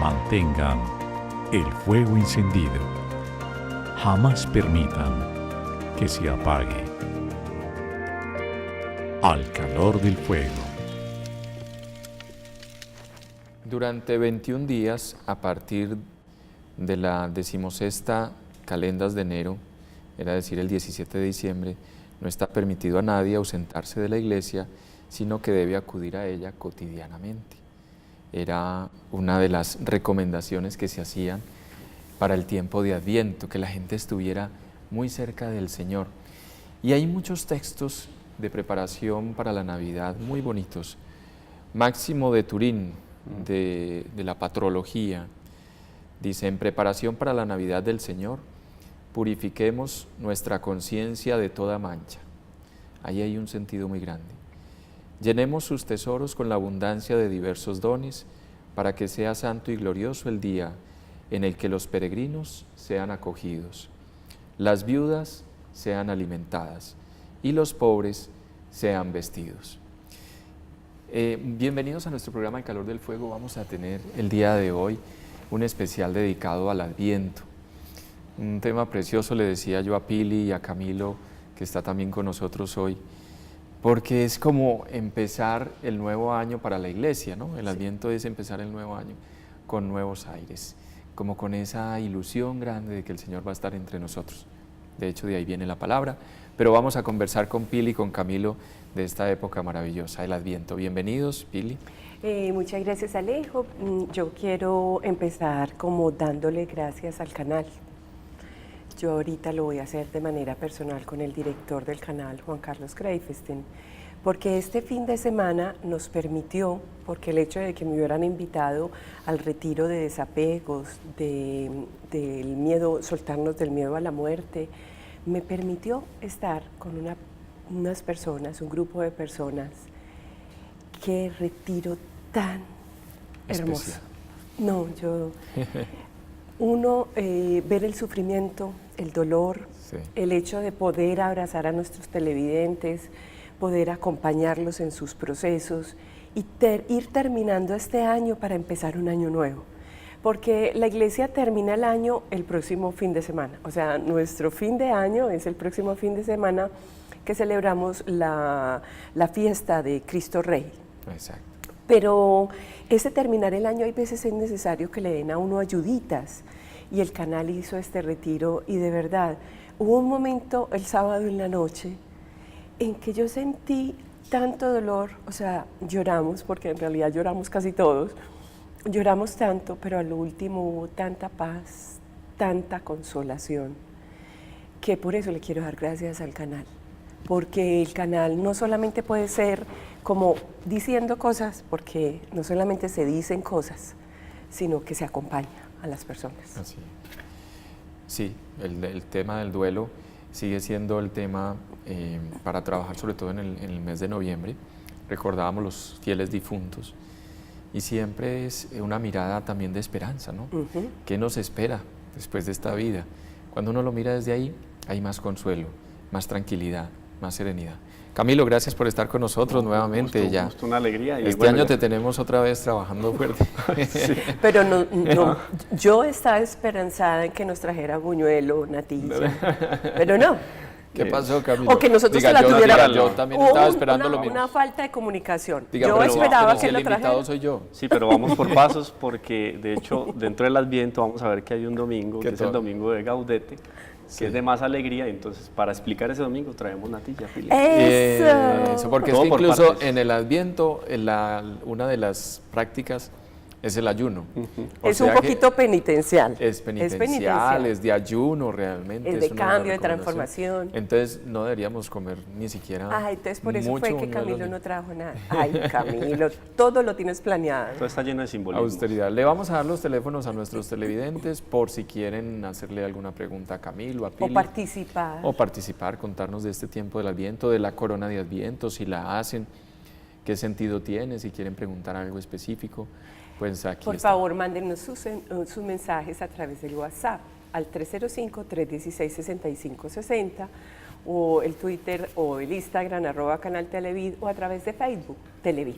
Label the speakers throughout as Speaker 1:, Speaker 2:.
Speaker 1: Mantengan el fuego encendido. Jamás permitan que se apague. Al calor del fuego.
Speaker 2: Durante 21 días, a partir de la 16ª calendas de enero, era decir, el 17 de diciembre, no está permitido a nadie ausentarse de la iglesia, sino que debe acudir a ella cotidianamente. Era una de las recomendaciones que se hacían para el tiempo de Adviento, que la gente estuviera muy cerca del Señor. Y hay muchos textos de preparación para la Navidad muy bonitos. Máximo de Turín, de la patrología, dice: en preparación para la Navidad del Señor, purifiquemos nuestra conciencia de toda mancha. Ahí hay un sentido muy grande. Llenemos sus tesoros con la abundancia de diversos dones, para que sea santo y glorioso el día en el que los peregrinos sean acogidos, las viudas sean alimentadas y los pobres sean vestidos. Bienvenidos a nuestro programa El Calor del Fuego. Vamos a tener el día de hoy un especial dedicado al Adviento. Un tema precioso, le decía yo a Pili y a Camilo, que está también con nosotros hoy, porque es como empezar el nuevo año para la iglesia, ¿no? El Adviento es empezar el nuevo año con nuevos aires, como con esa ilusión grande de que el Señor va a estar entre nosotros. De hecho, de ahí viene la palabra, pero vamos a conversar con Pili y con Camilo de esta época maravillosa, el Adviento. Bienvenidos, Pili.
Speaker 3: Muchas gracias, Alejo. Yo quiero empezar como dándole gracias al canal. Yo ahorita lo voy a hacer de manera personal con el director del canal, Juan Carlos Greifestein, porque este fin de semana nos permitió, porque el hecho de que me hubieran invitado al retiro de desapegos, del miedo, soltarnos del miedo a la muerte, me permitió estar con unas personas, un grupo de personas. Qué retiro tan hermoso.
Speaker 2: Especial.
Speaker 3: No, ver el sufrimiento, el dolor,
Speaker 2: Sí.
Speaker 3: el hecho de poder abrazar a nuestros televidentes, poder acompañarlos en sus procesos y ir terminando este año para empezar un año nuevo. Porque la iglesia termina el año el próximo fin de semana. O sea, nuestro fin de año es el próximo fin de semana que celebramos la fiesta de Cristo Rey.
Speaker 2: Exacto.
Speaker 3: Pero ese terminar el año hay veces es necesario que le den a uno ayuditas, y el canal hizo este retiro y de verdad hubo un momento el sábado en la noche en que yo sentí tanto dolor, o sea, lloramos, porque en realidad lloramos casi todos, lloramos tanto, pero a lo último hubo tanta paz, tanta consolación, que por eso le quiero dar gracias al canal, porque el canal no solamente puede ser como diciendo cosas, porque no solamente se dicen cosas, sino que se acompaña a las personas.
Speaker 2: Así. Sí, el tema del duelo sigue siendo el tema para trabajar, sobre todo en el mes de noviembre. Recordábamos los fieles difuntos y siempre es una mirada también de esperanza, ¿no? ¿Qué nos espera después de esta vida? Cuando uno lo mira desde ahí, hay más consuelo, más tranquilidad, más serenidad. Camilo, gracias por estar con nosotros nuevamente.
Speaker 4: Gusto, una alegría. Y
Speaker 2: este año te tenemos otra vez trabajando fuerte.
Speaker 4: Sí.
Speaker 3: Pero no, yo estaba esperanzada en que nos trajera buñuelo, natilla, pero no.
Speaker 2: ¿Qué pasó, Camilo?
Speaker 3: O que nosotros
Speaker 2: Diga,
Speaker 3: la tuviéramos.
Speaker 2: yo también estaba esperando lo mismo.
Speaker 3: Una falta de comunicación.
Speaker 2: Diga,
Speaker 3: yo
Speaker 2: pero
Speaker 3: esperaba
Speaker 2: si
Speaker 3: que
Speaker 2: el
Speaker 3: lo
Speaker 2: invitado
Speaker 3: trajera.
Speaker 2: soy yo.
Speaker 4: Sí, pero vamos por pasos, porque de hecho dentro del Adviento vamos a ver que hay un domingo, que es el domingo de Gaudete, que es de más alegría, y entonces para explicar ese domingo traemos natilla, Pili.
Speaker 3: Eso.
Speaker 2: Porque es
Speaker 4: Todo
Speaker 2: que
Speaker 4: por
Speaker 2: incluso
Speaker 4: partes.
Speaker 2: en el Adviento, una de las prácticas es el ayuno. O
Speaker 3: Es un
Speaker 2: sea que
Speaker 3: poquito penitencial.
Speaker 2: es penitencial, es de ayuno realmente.
Speaker 3: Es de
Speaker 2: una
Speaker 3: cambio, de
Speaker 2: recomendación.
Speaker 3: transformación.
Speaker 2: Entonces no deberíamos comer ni siquiera
Speaker 3: Entonces por eso
Speaker 2: mucho
Speaker 3: fue que
Speaker 2: buñuelo
Speaker 3: Camilo
Speaker 2: ni
Speaker 3: no trajo nada. Ay, Camilo, todo lo tienes planeado.
Speaker 4: Todo está lleno de simbolismo.
Speaker 2: austeridad. Le vamos a dar los teléfonos a nuestros televidentes por si quieren hacerle alguna pregunta a Camilo, a Pili.
Speaker 3: O participar.
Speaker 2: Contarnos de este tiempo del Adviento, de la corona de Adviento, si la hacen, qué sentido tiene, si quieren preguntar algo específico, pues aquí
Speaker 3: Por
Speaker 2: está.
Speaker 3: favor, mándenos sus mensajes a través del WhatsApp al 305-316-6560, o el Twitter o el Instagram @Canal Televid, o a través de Facebook Televid.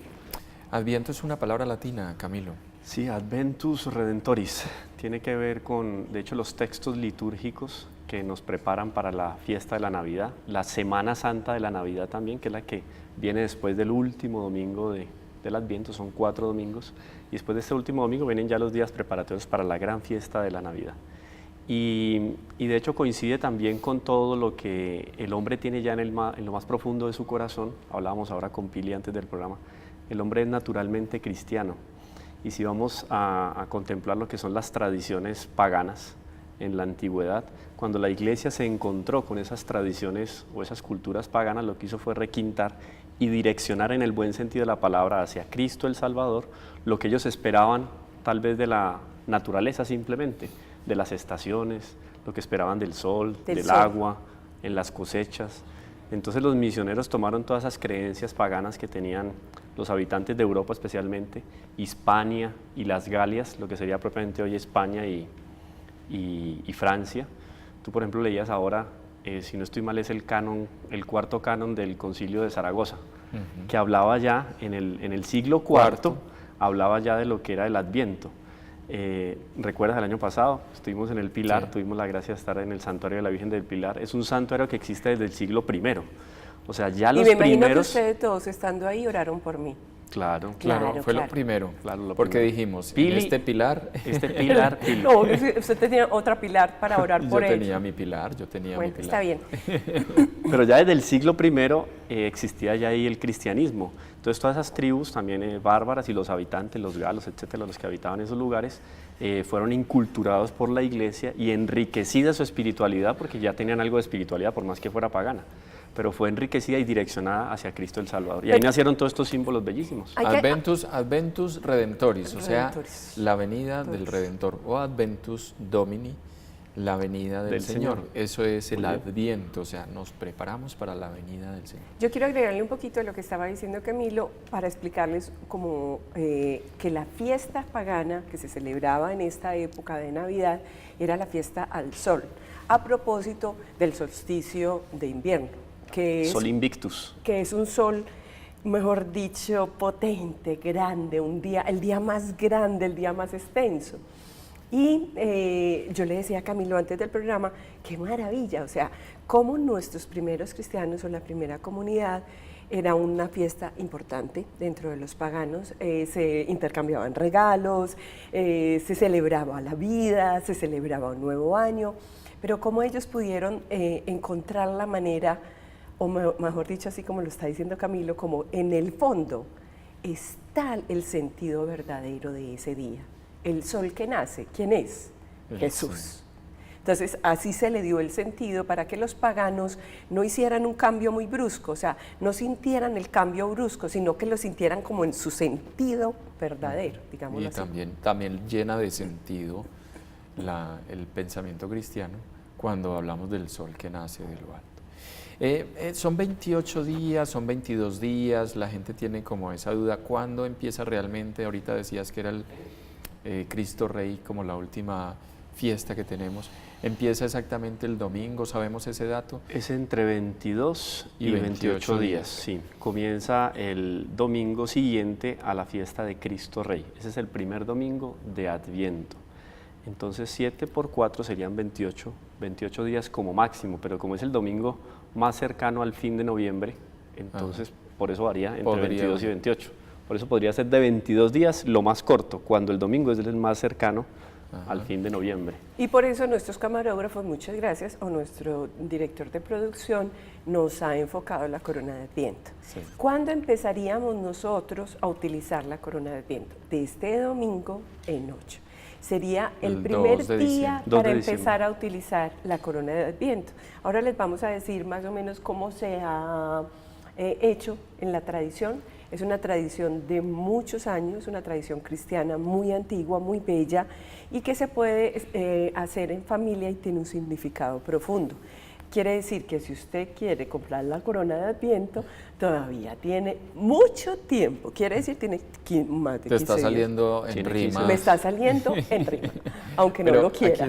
Speaker 2: Adviento es una palabra latina, Camilo.
Speaker 4: Sí, Adventus Redentoris. Tiene que ver con, de hecho, los textos litúrgicos que nos preparan para la fiesta de la Navidad, la Semana Santa de la Navidad también, que es la que viene después del último domingo del Adviento, son 4 domingos, y después de este último domingo vienen ya los días preparatorios para la gran fiesta de la Navidad. Y de hecho coincide también con todo lo que el hombre tiene ya en lo más profundo de su corazón. Hablábamos ahora con Pili antes del programa, el hombre es naturalmente cristiano, y si vamos a contemplar lo que son las tradiciones paganas en la antigüedad, cuando la iglesia se encontró con esas tradiciones o esas culturas paganas, lo que hizo fue requintar y direccionar en el buen sentido de la palabra hacia Cristo el Salvador, lo que ellos esperaban tal vez de la naturaleza simplemente, de las estaciones, lo que esperaban del sol, del agua, en las cosechas. Entonces los misioneros tomaron todas esas creencias paganas que tenían los habitantes de Europa especialmente, Hispania y las Galias, lo que sería propiamente hoy España y Francia. Tú, por ejemplo, leías ahora, si no estoy mal, es el cuarto canon del Concilio de Zaragoza, que hablaba ya en el siglo IV, hablaba ya de lo que era el Adviento. ¿Recuerdas el año pasado? Estuvimos en el Pilar, sí. Tuvimos la gracia de estar en el Santuario de la Virgen del Pilar. Es un santuario que existe desde el siglo I. O sea, ya los primeros...
Speaker 3: Y me imagino que ustedes todos estando ahí oraron por mí.
Speaker 2: Claro, fue lo primero, porque dijimos,
Speaker 4: Pili,
Speaker 2: este pilar...
Speaker 3: Pili. No, usted tenía otra pilar para orar por él.
Speaker 2: Yo tenía mi pilar.
Speaker 3: Está bien.
Speaker 4: Pero ya desde el siglo I existía ya ahí el cristianismo. Entonces todas esas tribus también bárbaras y los habitantes, los galos, etcétera, los que habitaban esos lugares, fueron inculturados por la iglesia y enriquecida su espiritualidad, porque ya tenían algo de espiritualidad, por más que fuera pagana, pero fue enriquecida y direccionada hacia Cristo el Salvador. Y ahí nacieron todos estos símbolos bellísimos.
Speaker 2: Adventus Redentoris, o sea, la venida del Redentor, o Adventus Domini, la venida del Señor. Eso es el Adviento, o sea, nos preparamos para la venida del Señor.
Speaker 3: Yo quiero agregarle un poquito a lo que estaba diciendo Camilo para explicarles como que la fiesta pagana que se celebraba en esta época de Navidad era la fiesta al sol, a propósito del solsticio de invierno.
Speaker 4: Sol Invictus.
Speaker 3: Que es un sol, mejor dicho, potente, grande, el día más grande, el día más extenso. Y yo le decía a Camilo antes del programa, qué maravilla, o sea, cómo nuestros primeros cristianos o la primera comunidad era una fiesta importante dentro de los paganos, se intercambiaban regalos, se celebraba la vida, se celebraba un nuevo año, pero cómo ellos pudieron encontrar la manera, o mejor dicho, así como lo está diciendo Camilo, como en el fondo está el sentido verdadero de ese día. El sol que nace, ¿quién es? Jesús. Entonces, así se le dio el sentido para que los paganos no hicieran un cambio muy brusco, o sea, no sintieran el cambio brusco, sino que lo sintieran como en su sentido verdadero, digámoslo así.
Speaker 2: Y también llena de sentido el pensamiento cristiano cuando hablamos del sol que nace de lo alto. Son 28 días, son 22 días, la gente tiene como esa duda, ¿cuándo empieza realmente? Ahorita decías que era el Cristo Rey como la última fiesta que tenemos. ¿Empieza exactamente el domingo? ¿Sabemos ese dato?
Speaker 4: Es entre 22 y 28 días, sí. Comienza el domingo siguiente a la fiesta de Cristo Rey. Ese es el primer domingo de Adviento. Entonces 7 por 4 serían 28 días como máximo, pero como es el domingo más cercano al fin de noviembre, entonces por eso varía entre 22 y 28. Por eso podría ser de 22 días lo más corto, cuando el domingo es el más cercano al fin de noviembre.
Speaker 3: Y por eso nuestros camarógrafos, muchas gracias, o nuestro director de producción nos ha enfocado la corona de Adviento. Sí. ¿Cuándo empezaríamos nosotros a utilizar la corona de Adviento? De este domingo en 8. Sería el primer día para empezar a utilizar la corona de Adviento. Ahora les vamos a decir más o menos cómo se ha hecho en la tradición. Es una tradición de muchos años, una tradición cristiana muy antigua, muy bella y que se puede hacer en familia y tiene un significado profundo. Quiere decir que si usted quiere comprar la corona de Adviento, todavía tiene mucho tiempo. Quiere decir, tiene más de 15 días.
Speaker 2: Te está saliendo en rima.
Speaker 3: Me está saliendo en rima, aunque no lo quiera.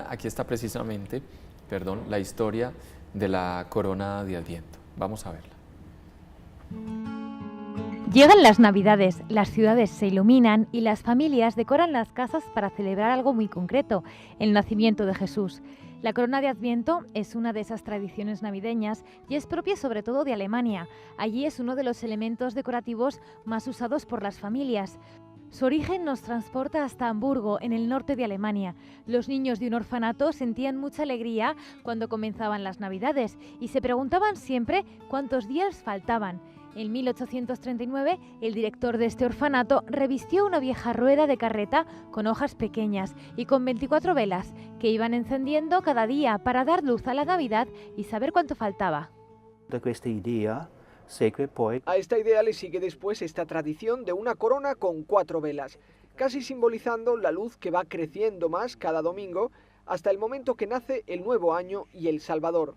Speaker 2: Aquí está precisamente, la historia de la corona de Adviento. Vamos a verla.
Speaker 5: Llegan las Navidades, las ciudades se iluminan y las familias decoran las casas para celebrar algo muy concreto, el nacimiento de Jesús. La corona de Adviento es una de esas tradiciones navideñas y es propia sobre todo de Alemania. Allí es uno de los elementos decorativos más usados por las familias. Su origen nos transporta hasta Hamburgo, en el norte de Alemania. Los niños de un orfanato sentían mucha alegría cuando comenzaban las Navidades y se preguntaban siempre cuántos días faltaban. En 1839, el director de este orfanato revistió una vieja rueda de carreta con hojas pequeñas y con 24 velas que iban encendiendo cada día para dar luz a la Navidad y saber cuánto faltaba.
Speaker 6: A esta idea le sigue después esta tradición de una corona con 4 velas, casi simbolizando la luz que va creciendo más cada domingo hasta el momento que nace el nuevo año y el Salvador.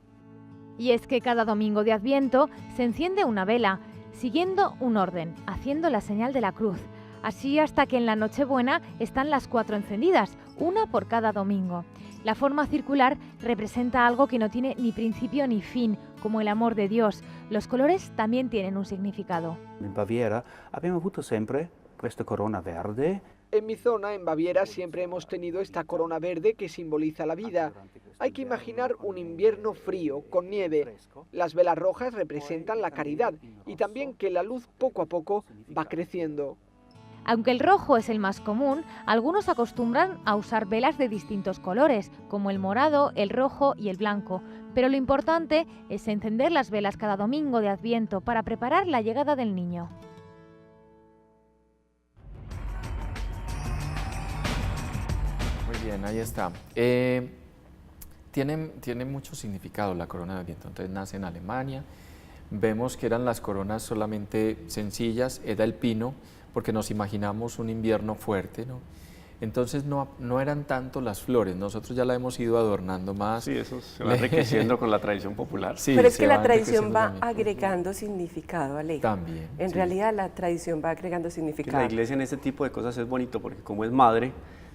Speaker 5: Y es que cada domingo de Adviento se enciende una vela, siguiendo un orden, haciendo la señal de la cruz. Así hasta que en la Nochebuena están las 4 encendidas, una por cada domingo. La forma circular representa algo que no tiene ni principio ni fin, como el amor de Dios. Los colores también tienen un significado.
Speaker 7: En Baviera abbiamo avuto sempre questa corona verde.
Speaker 6: En mi zona, en Baviera, siempre hemos tenido esta corona verde que simboliza la vida. Hay que imaginar un invierno frío, con nieve. Las velas rojas representan la caridad y también que la luz poco a poco va creciendo.
Speaker 5: Aunque el rojo es el más común, algunos acostumbran a usar velas de distintos colores, como el morado, el rojo y el blanco. Pero lo importante es encender las velas cada domingo de Adviento para preparar la llegada del niño.
Speaker 2: Muy bien, ahí está. Tiene mucho significado la corona de Adviento. Entonces nace en Alemania. Vemos que eran las coronas solamente sencillas, era el pino, porque nos imaginamos un invierno fuerte, ¿no? Entonces no eran tanto las flores, nosotros ya la hemos ido adornando más.
Speaker 4: Sí, eso se va enriqueciendo con la tradición popular.
Speaker 2: Sí,
Speaker 3: pero es que la tradición va
Speaker 2: también.
Speaker 3: agregando significado, Ale.
Speaker 2: También.
Speaker 3: En
Speaker 2: sí.
Speaker 3: realidad la tradición va agregando
Speaker 4: Que
Speaker 3: significado.
Speaker 4: la iglesia en este tipo de cosas es bonito porque como es madre,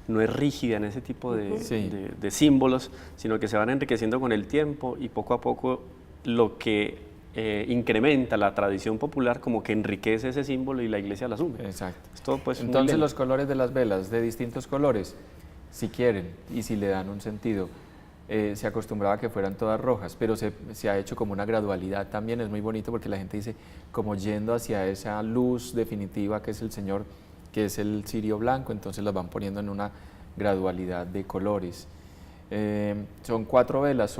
Speaker 4: no es rígida en ese tipo de,
Speaker 2: Sí.
Speaker 4: de símbolos, sino que se van enriqueciendo con el tiempo y poco a poco lo que incrementa la tradición popular como que enriquece ese símbolo y la iglesia la asume.
Speaker 2: Exacto.
Speaker 4: Esto, pues, muy
Speaker 2: Entonces
Speaker 4: lento.
Speaker 2: los colores de las velas, de distintos colores, si quieren y si le dan un sentido, se acostumbraba a que fueran todas rojas, pero se ha hecho como una gradualidad también, es muy bonito porque la gente dice como yendo hacia esa luz definitiva que es el Señor, que es el cirio blanco, entonces las van poniendo en una gradualidad de colores. Son 4 velas,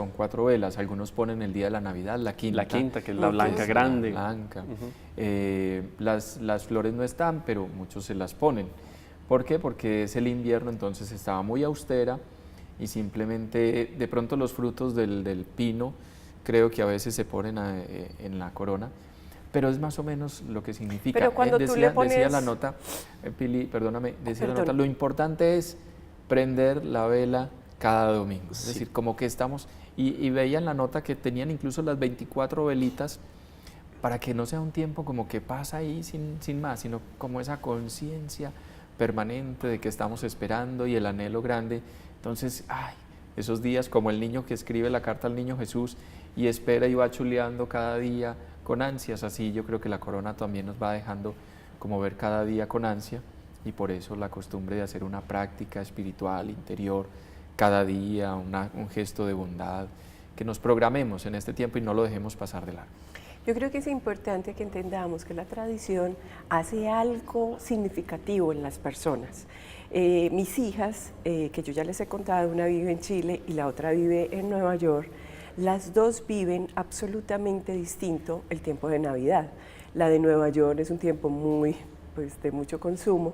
Speaker 2: algunos ponen el día de la Navidad, la quinta.
Speaker 4: La quinta, que es la blanca grande.
Speaker 2: La blanca.
Speaker 4: Ujú.
Speaker 2: Las flores no están, pero muchos se las ponen. ¿Por qué? Porque es el invierno, entonces estaba muy austera y simplemente de pronto los frutos del pino creo que a veces se ponen en la corona, pero es más o menos lo que significa.
Speaker 3: Pero cuando tú le pones...
Speaker 2: Decía la nota, Pili, perdóname, decía la
Speaker 3: Perdón.
Speaker 2: nota, lo importante es prender la vela cada domingo, es
Speaker 4: Sí.
Speaker 2: decir, como que estamos, y veían la nota que tenían incluso las 24 velitas para que no sea un tiempo como que pasa ahí sin más, sino como esa conciencia permanente de que estamos esperando y el anhelo grande. Entonces, esos días como el niño que escribe la carta al niño Jesús y espera y va chuleando cada día con ansias, así yo creo que la corona también nos va dejando como ver cada día con ansia y por eso la costumbre de hacer una práctica espiritual interior cada día, un gesto de bondad, que nos programemos en este tiempo y no lo dejemos pasar de largo.
Speaker 3: Yo creo que es importante que entendamos que la tradición hace algo significativo en las personas. Mis hijas, que yo ya les he contado, una vive en Chile y la otra vive en Nueva York, las dos viven absolutamente distinto el tiempo de Navidad. La de Nueva York es un tiempo de mucho consumo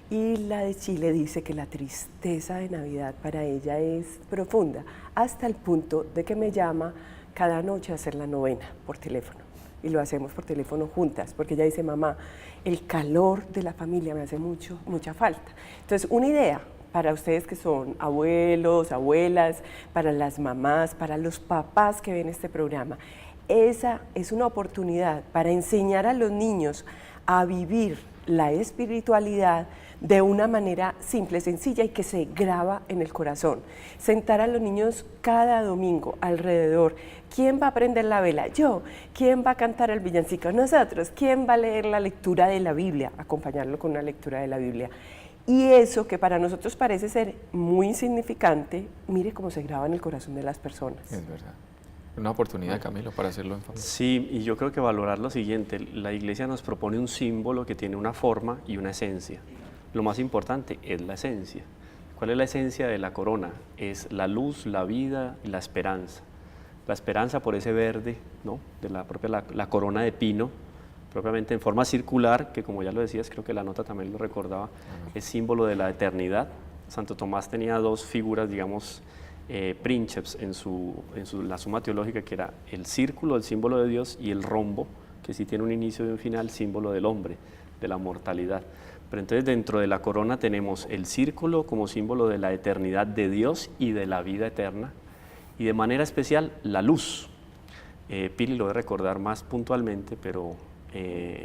Speaker 3: y la de Chile dice que la tristeza de Navidad para ella es profunda, hasta el punto de que me llama cada noche a hacer la novena por teléfono. Y lo hacemos por teléfono juntas, porque ella dice, mamá, el calor de la familia me hace mucha falta. Entonces, una idea para ustedes que son abuelos, abuelas, para las mamás, para los papás que ven este programa, esa es una oportunidad para enseñar a los niños a vivir la espiritualidad de una manera simple, sencilla y que se graba en el corazón. Sentar a los niños cada domingo alrededor. ¿Quién va a prender la vela? Yo. ¿Quién va a cantar el villancico? Nosotros. ¿Quién va a leer la lectura de la Biblia? Acompañarlo con una lectura de la Biblia. Y eso que para nosotros parece ser muy insignificante, mire cómo se graba en el corazón de las personas.
Speaker 2: Es verdad. Una oportunidad, Camilo, para hacerlo en familia.
Speaker 4: Sí, y yo creo que valorar lo siguiente, la Iglesia nos propone un símbolo que tiene una forma y una esencia. Lo más importante es la esencia. ¿Cuál es la esencia de la corona? Es la luz, la vida y la esperanza. La esperanza por ese verde, ¿no?, de la corona de pino, propiamente en forma circular, que como ya lo decías, creo que la nota también lo recordaba, es símbolo de la eternidad. Santo Tomás tenía dos figuras, digamos, prínceps en la suma teológica, que era el círculo, el símbolo de Dios, y el rombo, que sí tiene un inicio y un final, símbolo del hombre, de la mortalidad. Pero entonces dentro de la corona tenemos el círculo como símbolo de la eternidad de Dios y de la vida eterna, y de manera especial la luz. Pili lo debe recordar más puntualmente, pero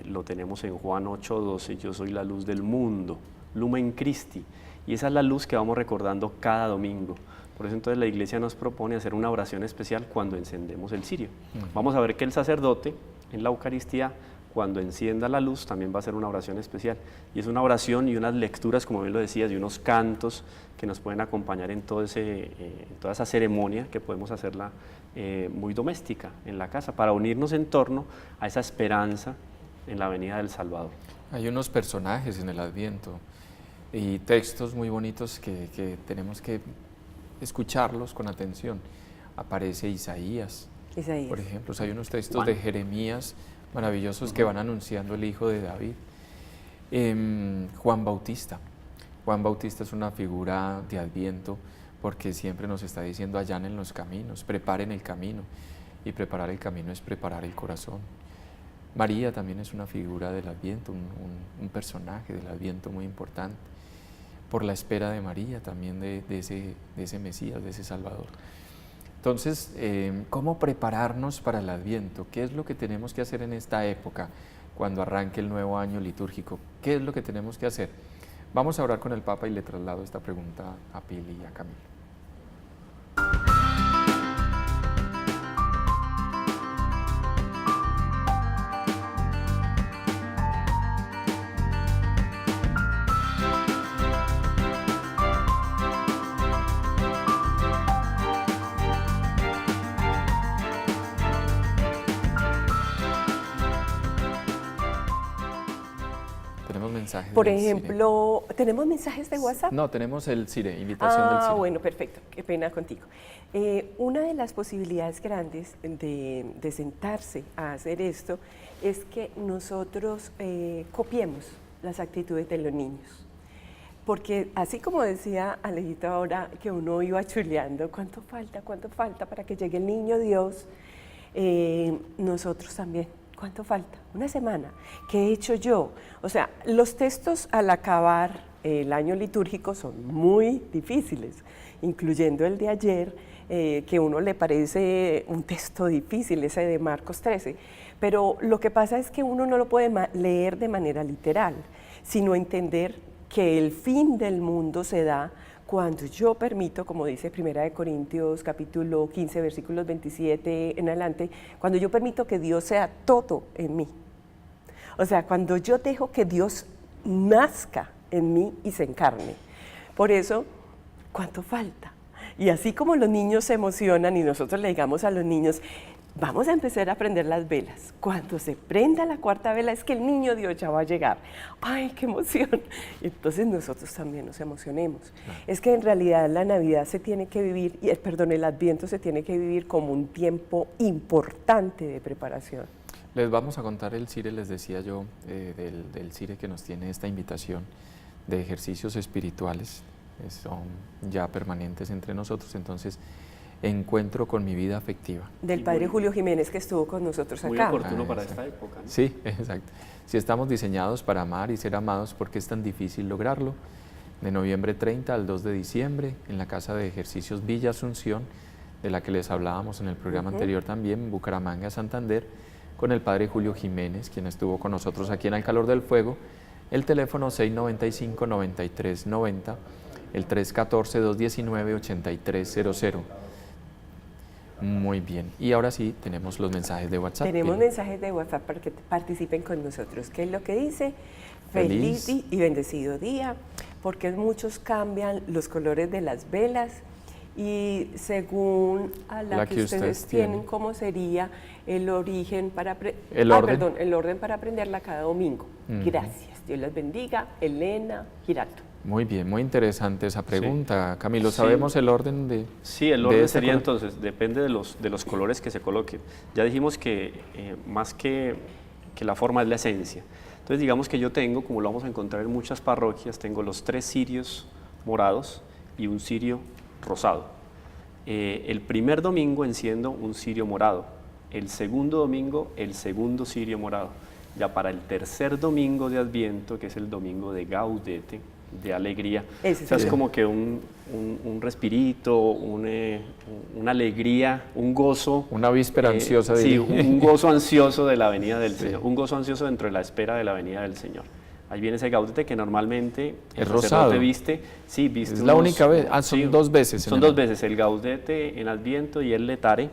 Speaker 4: lo tenemos en Juan 8:12, yo soy la luz del mundo, Lumen Christi, y esa es la luz que vamos recordando cada domingo. Por eso entonces la Iglesia nos propone hacer una oración especial cuando encendemos el cirio. Vamos a ver que el sacerdote en la Eucaristía, cuando encienda la luz, también va a hacer una oración especial. Y es una oración y unas lecturas, como bien lo decías, y unos cantos que nos pueden acompañar en toda esa ceremonia, que podemos hacerla muy doméstica en la casa, para unirnos en torno a esa esperanza en la venida del Salvador.
Speaker 2: Hay unos personajes en el Adviento y textos muy bonitos que tenemos que escucharlos con atención. Aparece Isaías, por ejemplo. Hay unos textos de Jeremías maravillosos que van anunciando el Hijo de David. Juan Bautista. Juan Bautista es una figura de Adviento porque siempre nos está diciendo: allanen los caminos, preparen el camino. Y preparar el camino es preparar el corazón. María también es una figura del Adviento, un personaje del Adviento muy importante, por la espera de María también de ese Mesías, de ese Salvador. Entonces, ¿cómo prepararnos para el Adviento? ¿Qué es lo que tenemos que hacer en esta época, cuando arranque el nuevo año litúrgico? ¿Qué es lo que tenemos que hacer? Vamos a orar con el Papa y le traslado esta pregunta a Pili y a Camilo.
Speaker 3: Por ejemplo, ¿tenemos mensajes de WhatsApp?
Speaker 2: No, tenemos el CIRE, invitación del CIRE.
Speaker 3: Bueno, perfecto, qué pena contigo. Una de las posibilidades grandes de sentarse a hacer esto es que nosotros copiemos las actitudes de los niños. Porque así como decía Alejito ahora, que uno iba chuleando, ¿cuánto falta para que llegue el niño Dios? Nosotros también. ¿Cuánto falta? Una semana. ¿Qué he hecho yo? O sea, los textos al acabar el año litúrgico son muy difíciles, incluyendo el de ayer, que a uno le parece un texto difícil, ese de Marcos 13. Pero lo que pasa es que uno no lo puede leer de manera literal, sino entender que el fin del mundo se da cuando yo permito, como dice 1 Corintios capítulo 15, versículos 27 en adelante, cuando yo permito que Dios sea todo en mí. O sea, cuando yo dejo que Dios nazca en mí y se encarne. Por eso, ¿cuánto falta? Y así como los niños se emocionan y nosotros le digamos a los niños, vamos a empezar a prender las velas. Cuando se prenda la cuarta vela es que el niño Dios ya va a llegar. ¡Ay, qué emoción! Entonces nosotros también nos emocionemos. Claro. Es que en realidad la Navidad se tiene que vivir, el Adviento se tiene que vivir como un tiempo importante de preparación.
Speaker 2: Les vamos a contar el CIRE, les decía yo, del CIRE que nos tiene esta invitación de ejercicios espirituales, son ya permanentes entre nosotros, entonces encuentro con mi vida afectiva.
Speaker 3: Del Padre Julio Jiménez, que estuvo con nosotros acá.
Speaker 4: Muy oportuno para esta época, ¿no?
Speaker 2: Sí, exacto. Si estamos diseñados para amar y ser amados, ¿por qué es tan difícil lograrlo? De noviembre 30 al 2 de diciembre, en la Casa de Ejercicios Villa Asunción, de la que les hablábamos en el programa anterior también, Bucaramanga, Santander, con el Padre Julio Jiménez, quien estuvo con nosotros aquí en Al Calor del Fuego, El teléfono 695-9390, el 314-219-8300. Muy bien. Y ahora sí, tenemos los mensajes de WhatsApp.
Speaker 3: Tenemos mensajes de WhatsApp para que participen con nosotros. ¿Qué es lo que dice? Feliz y bendecido día, porque muchos cambian los colores de las velas y según a la que ustedes tienen, ¿cómo sería el origen para el orden para aprenderla cada domingo? Gracias. Dios las bendiga. Elena Giraldo.
Speaker 2: Muy bien, muy interesante esa pregunta. Sí. Camilo, ¿sabemos el orden de...?
Speaker 4: Sí, el orden sería entonces, depende de los colores que se coloquen. Ya dijimos que más que la forma es la esencia. Entonces digamos que yo tengo, como lo vamos a encontrar en muchas parroquias, tengo los 3 cirios morados y un cirio rosado. El primer domingo enciendo un cirio morado, el segundo domingo el segundo cirio morado. Ya para el tercer domingo de Adviento, que es el domingo de Gaudete, de alegría, o sea, es como que un respirito, una alegría, un gozo.
Speaker 2: Una víspera ansiosa.
Speaker 4: Sí, un gozo ansioso de la venida del Señor, un gozo ansioso dentro de la espera de la venida del Señor. Ahí viene ese Gaudete que normalmente el sacerdote viste. Sí, viste.
Speaker 2: Es la única vez, son 2 veces.
Speaker 4: Son 2 veces, el Gaudete en Adviento y el Letare,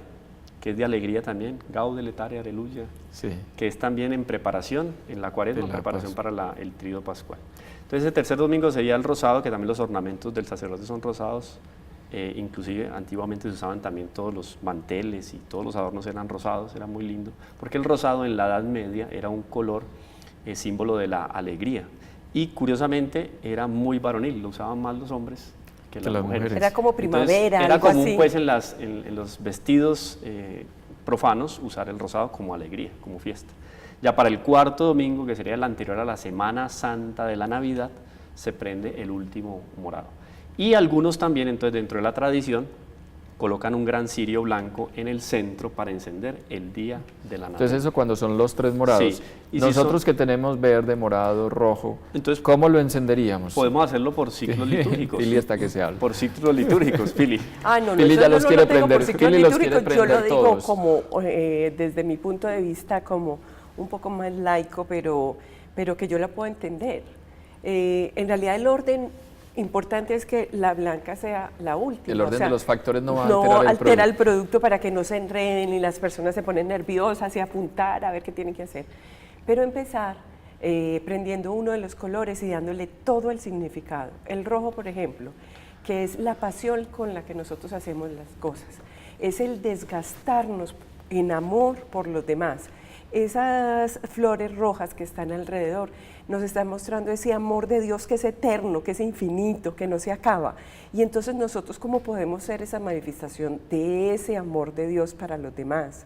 Speaker 4: que es de alegría también, Gaude, Letare, Aleluya, sí, que es también en preparación, en la Cuaresma, preparación para el Tríodo Pascual. Entonces el tercer domingo sería el rosado, que también los ornamentos del sacerdote son rosados, inclusive antiguamente se usaban también todos los manteles y todos los adornos eran rosados, era muy lindo, porque el rosado en la Edad Media era un color símbolo de la alegría y curiosamente era muy varonil, lo usaban más los hombres que las mujeres.
Speaker 3: Era como primavera.
Speaker 4: Entonces, era común pues en los vestidos profanos usar el rosado como alegría, como fiesta. Ya para el cuarto domingo, que sería el anterior a la Semana Santa de la Navidad, se prende el último morado. Y algunos también, entonces dentro de la tradición, colocan un gran cirio blanco en el centro para encender el día de la Navidad.
Speaker 2: Entonces eso cuando son los 3 morados.
Speaker 4: Sí.
Speaker 2: Y nosotros que tenemos verde, morado, rojo, entonces, ¿cómo lo encenderíamos?
Speaker 4: Podemos hacerlo por ciclos litúrgicos.
Speaker 2: Pili hasta que se hable.
Speaker 4: Por ciclos litúrgicos, Pili.
Speaker 2: Pili ya los quiere prender.
Speaker 3: Pili los quiere prender. Yo lo digo como, desde mi punto de vista, como un poco más laico, pero que yo la puedo entender. En realidad el orden importante es que la blanca sea la última.
Speaker 2: El orden de los factores no va a
Speaker 3: alterar el producto. El producto para que no se enreden y las personas se ponen nerviosas y apuntar a ver qué tienen que hacer. Pero empezar prendiendo uno de los colores y dándole todo el significado. El rojo, por ejemplo, que es la pasión con la que nosotros hacemos las cosas. Es el desgastarnos en amor por los demás. Esas flores rojas que están alrededor nos están mostrando ese amor de Dios que es eterno, que es infinito, que no se acaba. Y entonces nosotros, ¿cómo podemos ser esa manifestación de ese amor de Dios para los demás?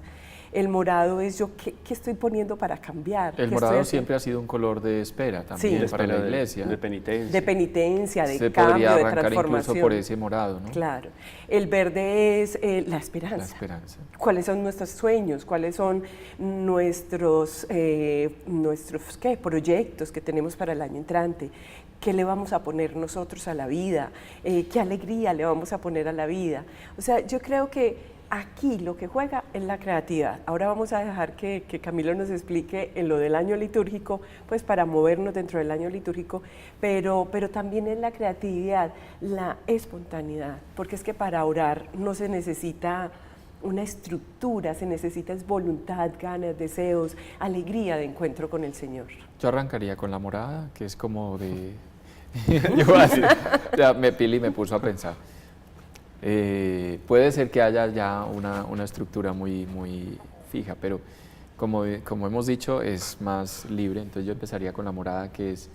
Speaker 3: El morado es yo, ¿qué estoy poniendo para cambiar?
Speaker 2: El morado siempre ha sido un color de espera también, sí, para la iglesia.
Speaker 4: De penitencia.
Speaker 3: De penitencia, de
Speaker 2: se
Speaker 3: cambio,
Speaker 2: podría
Speaker 3: de
Speaker 2: arrancar
Speaker 3: transformación.
Speaker 2: Incluso por ese morado, ¿no?
Speaker 3: Claro. El verde es la esperanza.
Speaker 2: La esperanza.
Speaker 3: ¿Cuáles son nuestros sueños? ¿Cuáles son nuestros proyectos que tenemos para el año entrante? ¿Qué le vamos a poner nosotros a la vida? ¿Qué alegría le vamos a poner a la vida? O sea, yo creo que aquí lo que juega es la creatividad. Ahora vamos a dejar que Camilo nos explique en lo del año litúrgico, pues para movernos dentro del año litúrgico, pero también es la creatividad, la espontaneidad, porque es que para orar no se necesita una estructura, se necesita es voluntad, ganas, deseos, alegría de encuentro con el Señor.
Speaker 2: Yo arrancaría con la morada, que es como de... Pili me puso a pensar. Puede ser que haya ya una estructura muy fija, pero como hemos dicho es más libre, entonces yo empezaría con la morada, que es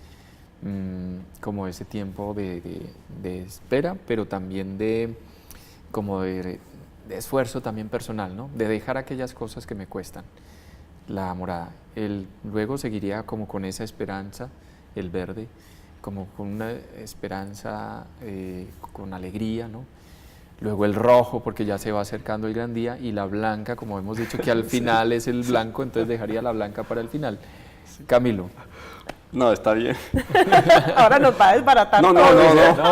Speaker 2: como ese tiempo de espera, pero también de esfuerzo también personal, ¿no? De dejar aquellas cosas que me cuestan, la morada. Luego seguiría como con esa esperanza, el verde, como con una esperanza con alegría, ¿no? Luego el rojo, porque ya se va acercando el gran día, y la blanca, como hemos dicho, que al final es el blanco, entonces dejaría la blanca para el final. Camilo.
Speaker 4: No, está bien.
Speaker 3: Ahora nos va a desbaratar
Speaker 4: todo. No,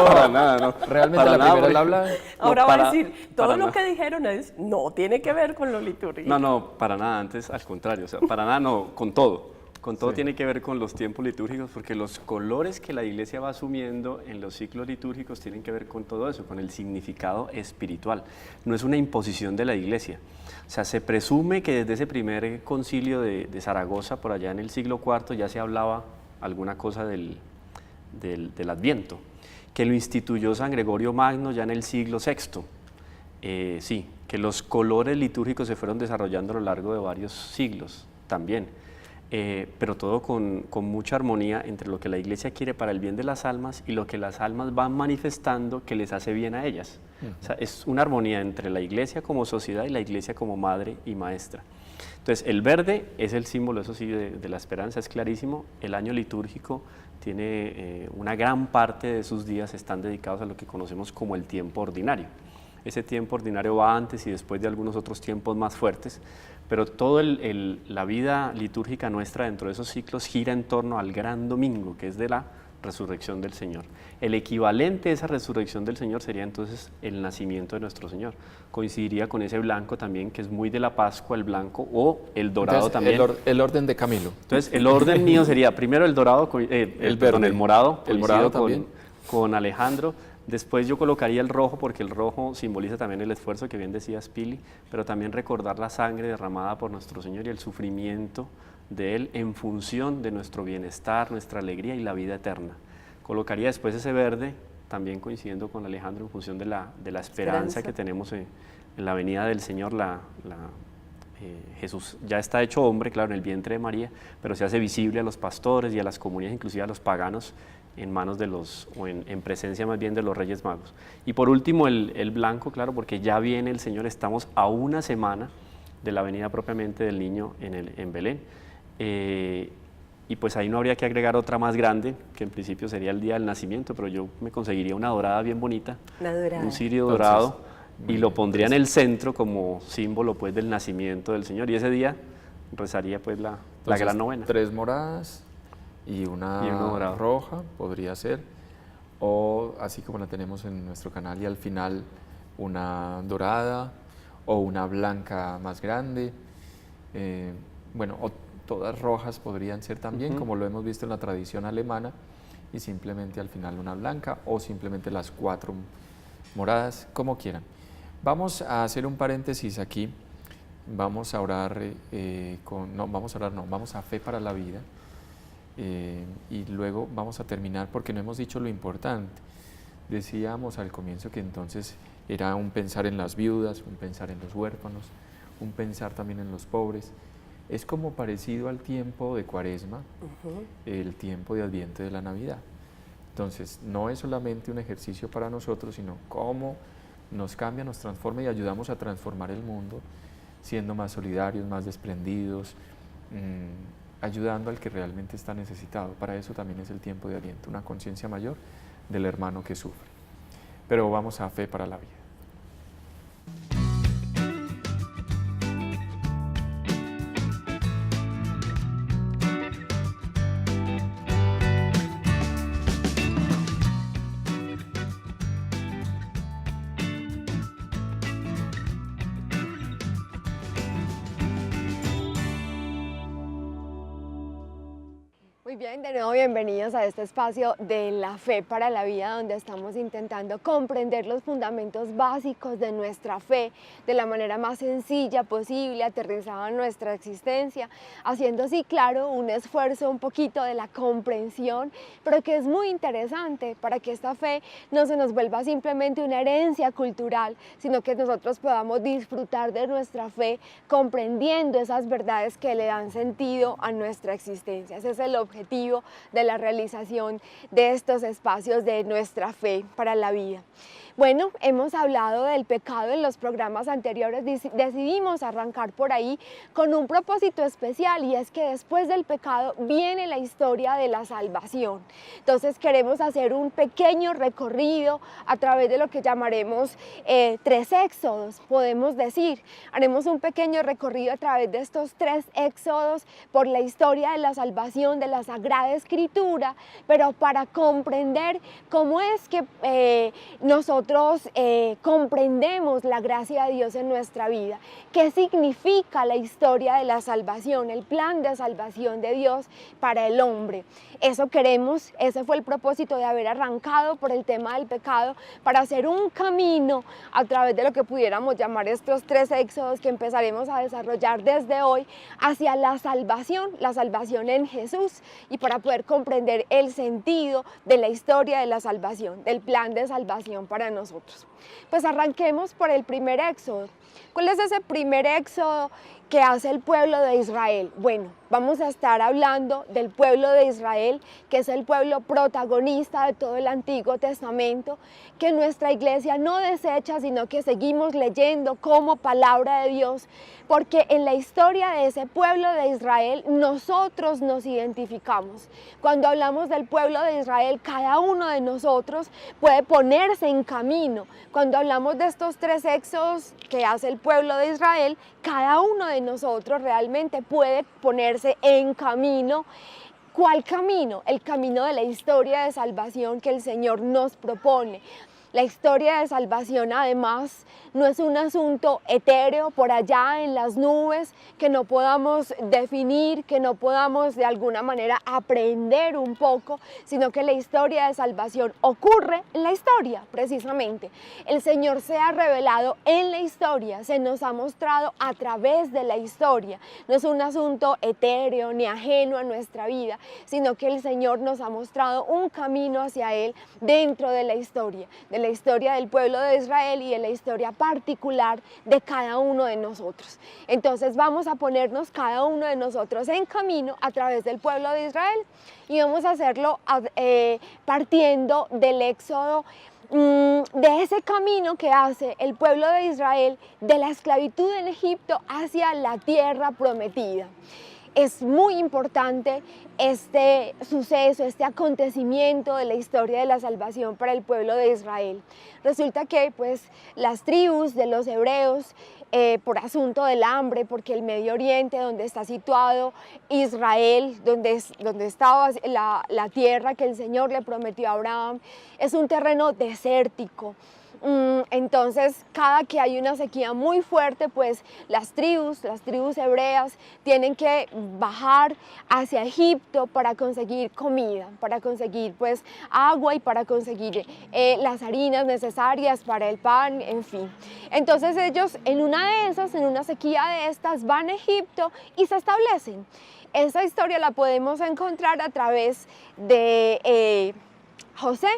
Speaker 4: para nada, no.
Speaker 2: Realmente
Speaker 4: para
Speaker 2: la primera la habla.
Speaker 3: Ahora va a decir, todo lo que dijeron no tiene que ver con lo litúrgico.
Speaker 4: No, para nada, antes al contrario, o sea, para nada no, con todo con todo
Speaker 2: Sí.
Speaker 4: tiene que ver con los tiempos litúrgicos, porque los colores que la Iglesia va asumiendo en los ciclos litúrgicos tienen que ver con todo eso, con el significado espiritual. No es una imposición de la Iglesia. O sea, se presume que desde ese primer concilio de Zaragoza, por allá en el siglo IV, ya se hablaba alguna cosa del Adviento, que lo instituyó San Gregorio Magno ya en el siglo VI. Sí, que los colores litúrgicos se fueron desarrollando a lo largo de varios siglos también, pero todo con mucha armonía entre lo que la Iglesia quiere para el bien de las almas y lo que las almas van manifestando que les hace bien a ellas. O sea, es una armonía entre la Iglesia como sociedad y la Iglesia como madre y maestra. Entonces, el verde es el símbolo, eso sí, de la esperanza, es clarísimo. El año litúrgico tiene una gran parte de sus días están dedicados a lo que conocemos como el tiempo ordinario. Ese tiempo ordinario va antes y después de algunos otros tiempos más fuertes, pero toda la vida litúrgica nuestra dentro de esos ciclos gira en torno al gran domingo, que es de la resurrección del Señor. El equivalente a esa resurrección del Señor sería entonces el nacimiento de nuestro Señor. Coincidiría con ese blanco también, que es muy de la Pascua, el blanco, o el dorado.
Speaker 2: Entonces,
Speaker 4: también.
Speaker 2: el orden de Camilo.
Speaker 4: Entonces, el orden mío sería primero el dorado,
Speaker 2: verde.
Speaker 4: el morado,
Speaker 2: El morado
Speaker 4: coincido
Speaker 2: también.
Speaker 4: con Alejandro. Después yo colocaría el rojo, porque el rojo simboliza también el esfuerzo que bien decías, Pili, pero también recordar la sangre derramada por nuestro Señor y el sufrimiento de Él en función de nuestro bienestar, nuestra alegría y la vida eterna. Colocaría después ese verde, también coincidiendo con Alejandro, en función de la esperanza que tenemos en la venida del Señor. Jesús ya está hecho hombre, claro, en el vientre de María, pero se hace visible a los pastores y a las comunidades, inclusive a los paganos, en manos de en presencia más bien de los Reyes Magos. Y por último el blanco, claro, porque ya viene el Señor, estamos a una semana de la venida propiamente del niño en Belén. Y pues ahí no habría que agregar otra más grande, que en principio sería el día del nacimiento, pero yo me conseguiría una dorada bien bonita, un cirio dorado, y lo pondría en el centro como símbolo pues del nacimiento del Señor, y ese día rezaría pues la gran novena.
Speaker 2: 3 moradas y una roja podría ser, o así como la tenemos en nuestro canal, y al final una dorada o una blanca más grande, bueno, o todas rojas podrían ser también, como lo hemos visto en la tradición alemana, y simplemente al final una blanca o simplemente las 4 moradas, como quieran. Vamos a hacer un paréntesis aquí, vamos a orar, vamos a Fe para la Vida, y luego vamos a terminar porque no hemos dicho lo importante. Decíamos al comienzo que entonces era un pensar en las viudas, un pensar en los huérfanos, un pensar también en los pobres. Es como parecido al tiempo de Cuaresma, el tiempo de Adviento de la Navidad. Entonces, no es solamente un ejercicio para nosotros, sino cómo nos cambia, nos transforma y ayudamos a transformar el mundo, siendo más solidarios, más desprendidos, ayudando al que realmente está necesitado. Para eso también es el tiempo de Adviento, una conciencia mayor del hermano que sufre. Pero vamos a Fe para la Vida.
Speaker 8: Muy bien, de nuevo bienvenidos a este espacio de la Fe para la Vida, donde estamos intentando comprender los fundamentos básicos de nuestra fe de la manera más sencilla posible, aterrizada en nuestra existencia, haciendo así, claro, un esfuerzo un poquito de la comprensión, pero que es muy interesante para que esta fe no se nos vuelva simplemente una herencia cultural, sino que nosotros podamos disfrutar de nuestra fe comprendiendo esas verdades que le dan sentido a nuestra existencia. Ese es el objetivo de la realización de estos espacios de nuestra fe para la vida. Bueno, hemos hablado del pecado en los programas anteriores, decidimos arrancar por ahí con un propósito especial, y es que después del pecado viene la historia de la salvación. Entonces queremos hacer un pequeño recorrido a través de lo que llamaremos 3 éxodos, podemos decir. Haremos un pequeño recorrido a través de estos 3 éxodos por la historia de la salvación de la Sagrada Escritura, pero para comprender cómo es que nosotros nosotros comprendemos la gracia de Dios en nuestra vida, qué significa la historia de la salvación, el plan de salvación de Dios para el hombre. Eso queremos, ese fue el propósito de haber arrancado por el tema del pecado, para hacer un camino a través de lo que pudiéramos llamar estos 3 éxodos que empezaremos a desarrollar desde hoy hacia la salvación en Jesús, y para poder comprender el sentido de la historia de la salvación, del plan de salvación para nosotros. Pues arranquemos por el primer éxodo. ¿Cuál es ese primer éxodo que hace el pueblo de Israel? Bueno, vamos a estar hablando del pueblo de Israel, que es el pueblo protagonista de todo el Antiguo Testamento, que nuestra iglesia no desecha, sino que seguimos leyendo como palabra de Dios, porque en la historia de ese pueblo de Israel nosotros nos identificamos. Cuando hablamos del pueblo de Israel, cada uno de nosotros puede ponerse en camino. Cuando hablamos de estos 3 éxodos que hace el pueblo de Israel, cada uno de nosotros realmente puede ponerse en camino. ¿Cuál camino? El camino de la historia de salvación que el Señor nos propone. La historia de salvación, además, no es un asunto etéreo por allá en las nubes que no podamos definir, que no podamos de alguna manera aprender un poco, sino que la historia de salvación ocurre en la historia, precisamente. El Señor se ha revelado en la historia, se nos ha mostrado a través de la historia. No es un asunto etéreo ni ajeno a nuestra vida, sino que el Señor nos ha mostrado un camino hacia Él dentro de la historia del pueblo de Israel y de la historia particular de cada uno de nosotros. Entonces vamos a ponernos cada uno de nosotros en camino a través del pueblo de Israel, y vamos a hacerlo partiendo del éxodo, de ese camino que hace el pueblo de Israel de la esclavitud en Egipto hacia la tierra prometida. Es muy importante este suceso, este acontecimiento de la historia de la salvación para el pueblo de Israel. Resulta que pues las tribus de los hebreos, por asunto del hambre, porque el Medio Oriente, donde está situado Israel, donde estaba la tierra que el Señor le prometió a Abraham, es un terreno desértico. Entonces, cada que hay una sequía muy fuerte, pues las tribus hebreas tienen que bajar hacia Egipto para conseguir comida, para conseguir pues agua y para conseguir las harinas necesarias para el pan, en fin. Entonces ellos en una sequía de estas, van a Egipto y se establecen. Esa historia la podemos encontrar a través de José.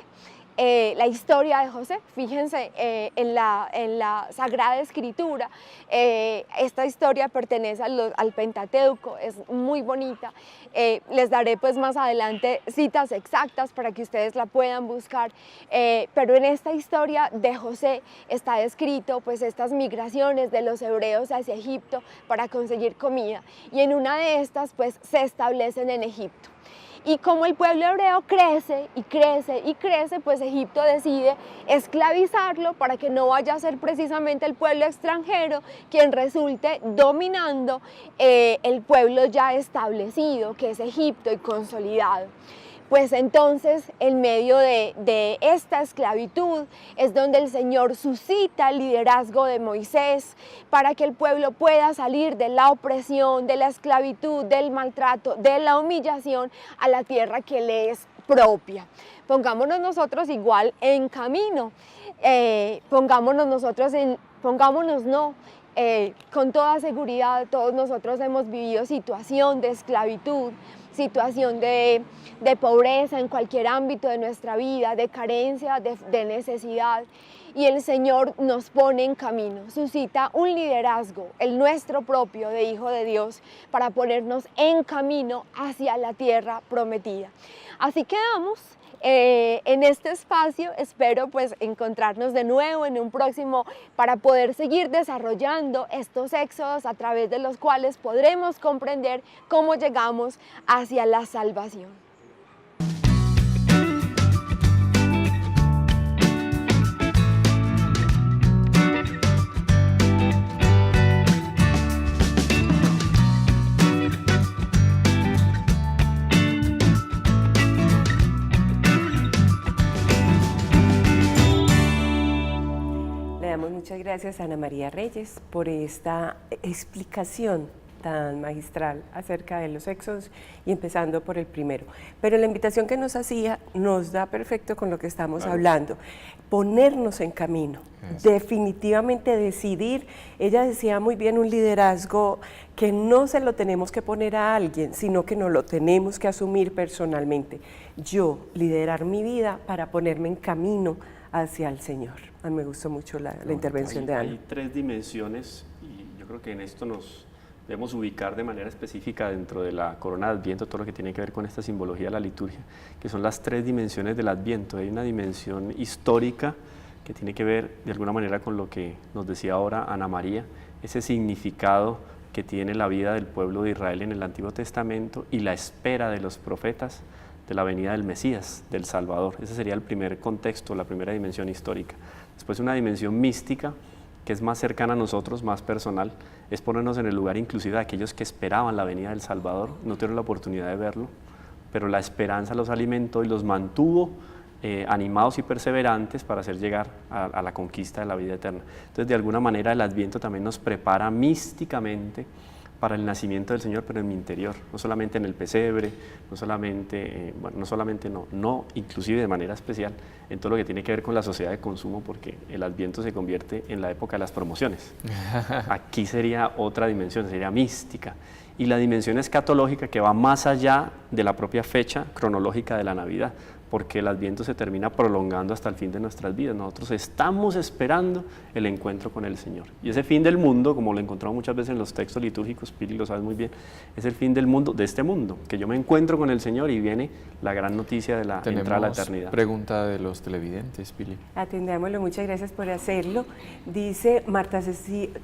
Speaker 8: La historia de José, fíjense en la Sagrada Escritura, esta historia pertenece al Pentateuco, es muy bonita. Les daré pues más adelante citas exactas para que ustedes la puedan buscar, pero en esta historia de José está descrito pues estas migraciones de los hebreos hacia Egipto para conseguir comida, y en una de estas pues se establecen en Egipto. Y como el pueblo hebreo crece y crece y crece, pues Egipto decide esclavizarlo para que no vaya a ser precisamente el pueblo extranjero quien resulte dominando el pueblo ya establecido, que es Egipto y consolidado. Pues entonces, en medio de esta esclavitud es donde el Señor suscita el liderazgo de Moisés para que el pueblo pueda salir de la opresión, de la esclavitud, del maltrato, de la humillación a la tierra que le es propia. Pongámonos nosotros igual en camino, con toda seguridad todos nosotros hemos vivido situación de esclavitud, situación de pobreza en cualquier ámbito de nuestra vida, de carencia, de necesidad, y el Señor nos pone en camino, suscita un liderazgo, el nuestro propio de Hijo de Dios, para ponernos en camino hacia la tierra prometida. Así quedamos en este espacio. Espero pues encontrarnos de nuevo en un próximo para poder seguir desarrollando estos éxodos a través de los cuales podremos comprender cómo llegamos hacia la salvación.
Speaker 3: muchas gracias a Ana María Reyes por esta explicación tan magistral acerca de los éxodos y empezando por el primero. Pero la invitación que nos hacía nos da perfecto con lo que estamos hablando, ponernos en camino, definitivamente decidir. Ella decía muy bien un liderazgo que no se lo tenemos que poner a alguien, sino que nos lo tenemos que asumir personalmente. Yo liderar mi vida para ponerme en camino hacia el Señor. A mí me gustó mucho la intervención de Ana.
Speaker 4: Hay 3 dimensiones y yo creo que en esto nos debemos ubicar de manera específica dentro de la corona de Adviento, todo lo que tiene que ver con esta simbología de la liturgia, que son las 3 dimensiones del Adviento. Hay una dimensión histórica que tiene que ver de alguna manera con lo que nos decía ahora Ana María, ese significado que tiene la vida del pueblo de Israel en el Antiguo Testamento y la espera de los profetas de la venida del Mesías, del Salvador. Ese sería el primer contexto, la primera dimensión histórica. Después una dimensión mística, que es más cercana a nosotros, más personal, es ponernos en el lugar inclusive de aquellos que esperaban la venida del Salvador, no tuvieron la oportunidad de verlo, pero la esperanza los alimentó y los mantuvo animados y perseverantes para hacer llegar a la conquista de la vida eterna. Entonces, de alguna manera, el Adviento también nos prepara místicamente para el nacimiento del Señor, pero en mi interior, no solamente en el pesebre, inclusive de manera especial en todo lo que tiene que ver con la sociedad de consumo, porque el Adviento se convierte en la época de las promociones. Aquí sería otra dimensión, sería mística. Y la dimensión escatológica, que va más allá de la propia fecha cronológica de la Navidad, porque el Adviento se termina prolongando hasta el fin de nuestras vidas. Nosotros estamos esperando el encuentro con el Señor. Y ese fin del mundo, como lo encontramos muchas veces en los textos litúrgicos, Pili lo sabe muy bien, es el fin del mundo, de este mundo, que yo me encuentro con el Señor y viene la gran noticia de la entrada a la eternidad.
Speaker 2: Pregunta de los televidentes, Pili.
Speaker 3: Atendámoslo, muchas gracias por hacerlo. Dice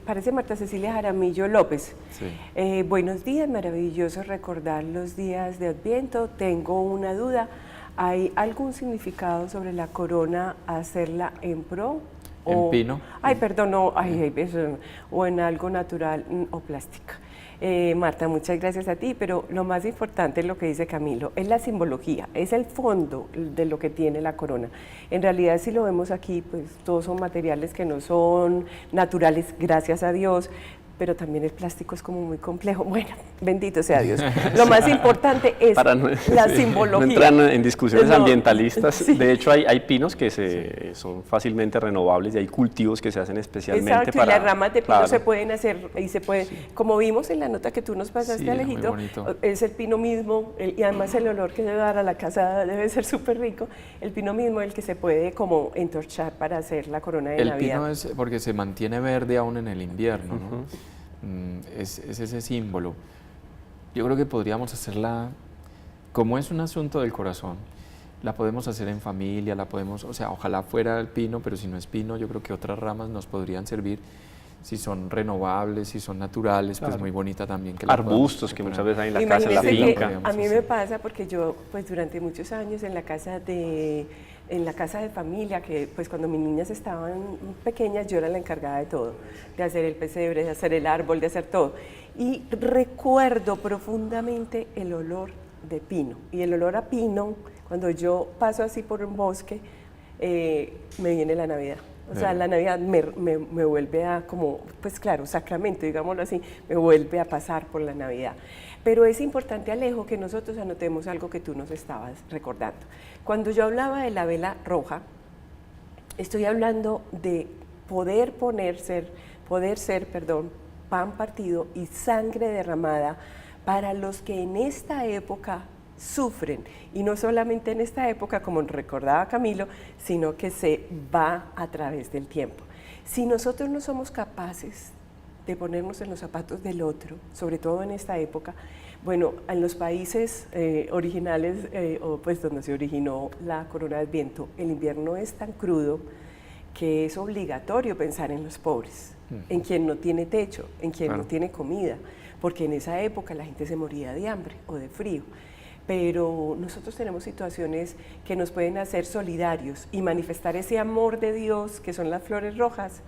Speaker 3: parece Marta Cecilia Jaramillo López.
Speaker 2: Sí.
Speaker 3: Buenos días, maravilloso recordar los días de Adviento. Tengo una duda. ¿Hay algún significado sobre la corona hacerla en pro?
Speaker 2: ¿En pino?
Speaker 3: Ay, perdón, no, o en algo natural o plástica. Marta, muchas gracias a ti, pero lo más importante es lo que dice Camilo, es la simbología, es el fondo de lo que tiene la corona. En realidad, si lo vemos aquí, pues todos son materiales que no son naturales, gracias a Dios, pero también el plástico es como muy complejo. Bueno, bendito sea Dios. Lo más importante es la simbología.
Speaker 4: No entran en discusiones ambientalistas. Sí. De hecho, hay pinos que son fácilmente renovables y hay cultivos que se hacen especialmente
Speaker 3: Exacto,
Speaker 4: para...
Speaker 3: y las ramas de pino se pueden hacer, y se puede, como vimos en la nota que tú nos pasaste, Alejito, es el pino mismo, y además el olor que debe dar a la casa debe ser súper rico, el pino mismo el que se puede como entorchar para hacer la corona de Navidad.
Speaker 2: El pino es porque se mantiene verde aún en el invierno, ¿no? Es ese símbolo. Yo creo que podríamos hacerla, como es un asunto del corazón, la podemos hacer en familia, ojalá fuera el pino, pero si no es pino, yo creo que otras ramas nos podrían servir, si son renovables, si son naturales, pues muy bonita también. Que
Speaker 4: arbustos que muchas veces hay en la casa, en la finca.
Speaker 3: A mí me pasa porque yo, pues durante muchos años en la casa de familia, que pues cuando mis niñas estaban pequeñas yo era la encargada de todo, de hacer el pesebre, de hacer el árbol, de hacer todo. Y recuerdo profundamente el olor de pino. Y el olor a pino, cuando yo paso así por un bosque, me viene la Navidad. O sea, la Navidad me vuelve a como, pues claro, sacramento, digámoslo así, me vuelve a pasar por la Navidad. Pero es importante, Alejo, que nosotros anotemos algo que tú nos estabas recordando. Cuando yo hablaba de la vela roja, estoy hablando de poder ser, pan partido y sangre derramada para los que en esta época sufren, y no solamente en esta época, como recordaba Camilo, sino que se va a través del tiempo. Si nosotros no somos capaces de ponernos en los zapatos del otro, sobre todo en esta época, bueno, en los países originales, o pues donde se originó la corona de Adviento, el invierno es tan crudo que es obligatorio pensar en los pobres, en quien no tiene techo, en quien no tiene comida, porque en esa época la gente se moría de hambre o de frío. Pero nosotros tenemos situaciones que nos pueden hacer solidarios y manifestar ese amor de Dios, que son las flores rojas,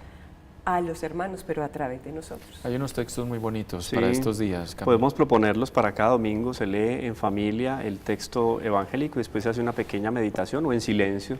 Speaker 3: a los hermanos, pero a través de nosotros.
Speaker 2: Hay unos textos muy bonitos para estos días. Camilo.
Speaker 4: Podemos proponerlos para cada domingo, se lee en familia el texto evangélico y después se hace una pequeña meditación o en silencio,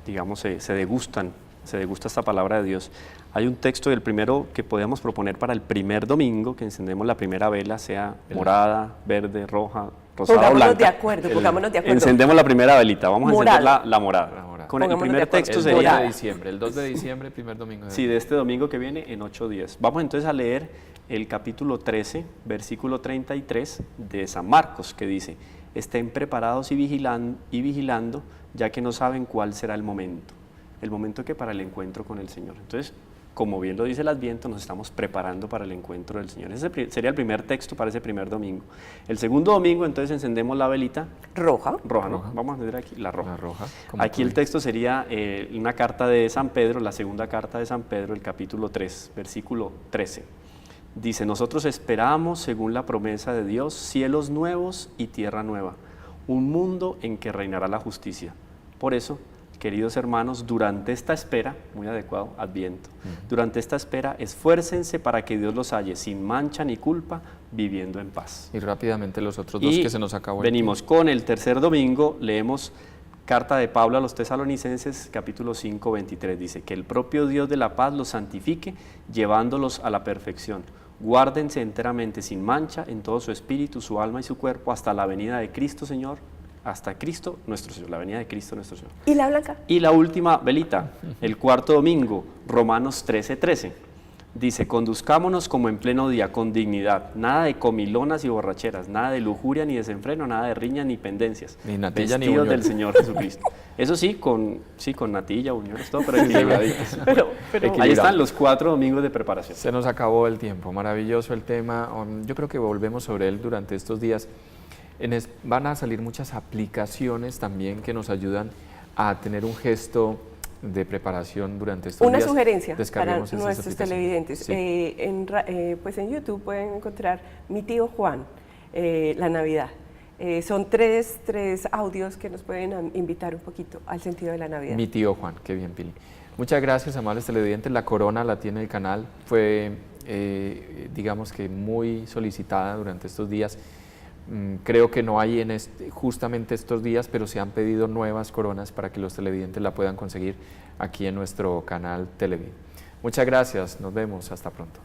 Speaker 4: digamos, se degustan se degusta esta palabra de Dios. Hay un texto del primero que podemos proponer para el primer domingo, que encendemos la primera vela, sea morada, verde, roja, rosada o
Speaker 3: Pongámonos
Speaker 4: blanca.
Speaker 3: de acuerdo, pongámonos de acuerdo.
Speaker 4: Encendemos la primera velita, vamos a encender
Speaker 3: Morada.
Speaker 4: la morada.
Speaker 2: La morada.
Speaker 4: Con el
Speaker 3: Pongámonos
Speaker 4: primer
Speaker 3: de acuerdo.
Speaker 4: texto
Speaker 2: El 2
Speaker 4: sería...
Speaker 2: de diciembre, el 2 de diciembre, primer domingo de
Speaker 4: Sí, de este domingo que viene en 8 días. Vamos entonces a leer el capítulo 13, versículo 33 de San Marcos, que dice: estén preparados y vigilando, ya que no saben cuál será el momento que para el encuentro con el Señor. Entonces, como bien lo dice el Adviento, nos estamos preparando para el encuentro del Señor. Ese sería el primer texto para ese primer domingo. El segundo domingo, entonces, encendemos la velita
Speaker 3: Roja.
Speaker 4: roja, ¿no?
Speaker 2: Roja.
Speaker 4: Vamos a encender aquí la roja.
Speaker 2: La roja. como
Speaker 4: Aquí el
Speaker 2: tú
Speaker 4: texto sería una carta de San Pedro, la segunda carta de San Pedro, el capítulo 3, versículo 13. Dice: nosotros esperamos, según la promesa de Dios, cielos nuevos y tierra nueva, un mundo en que reinará la justicia. Por eso, queridos hermanos, durante esta espera, muy adecuado, Adviento, durante esta espera, esfuércense para que Dios los halle sin mancha ni culpa, viviendo en paz.
Speaker 2: Y rápidamente los otros dos
Speaker 4: Y
Speaker 2: que se nos acabó.
Speaker 4: venimos con el tercer domingo, leemos carta de Pablo a los Tesalonicenses, capítulo 5, 23, dice: que el propio Dios de la paz los santifique, llevándolos a la perfección. Guárdense enteramente sin mancha en todo su espíritu, su alma y su cuerpo, hasta la venida de Cristo Señor, hasta Cristo nuestro Señor, la venida de Cristo nuestro Señor.
Speaker 3: ¿Y la blanca?
Speaker 4: Y la última velita, el cuarto domingo, Romanos 13, 13. Dice: conduzcámonos como en pleno día, con dignidad, nada de comilonas y borracheras, nada de lujuria ni desenfreno, nada de riña ni pendencias,
Speaker 2: Ni natilla ni
Speaker 4: vestidos
Speaker 2: buñuelos.
Speaker 4: del Señor Jesucristo. Eso sí, con natilla, buñuelos, todo, pero equilibraditos.
Speaker 3: Pero
Speaker 4: Ahí están los 4 domingos de preparación.
Speaker 2: Se nos acabó el tiempo, maravilloso el tema. Yo creo que volvemos sobre él durante estos días. Van a salir muchas aplicaciones también que nos ayudan a tener un gesto de preparación durante estos
Speaker 3: una
Speaker 2: días.
Speaker 3: sugerencia para
Speaker 2: Descarguemos esas
Speaker 3: nuestros
Speaker 2: aplicaciones.
Speaker 3: televidentes.
Speaker 2: Sí.
Speaker 3: Pues en YouTube pueden encontrar Mi Tío Juan, la Navidad. Son tres audios que nos pueden invitar un poquito al sentido de la Navidad.
Speaker 2: Mi tío Juan, qué bien, Pili. Muchas gracias, amables televidentes. La corona la tiene el canal. Fue, digamos que muy solicitada durante estos días. Creo que no hay en justamente estos días, pero se han pedido nuevas coronas para que los televidentes la puedan conseguir aquí en nuestro canal Televid. Muchas gracias, nos vemos, hasta pronto.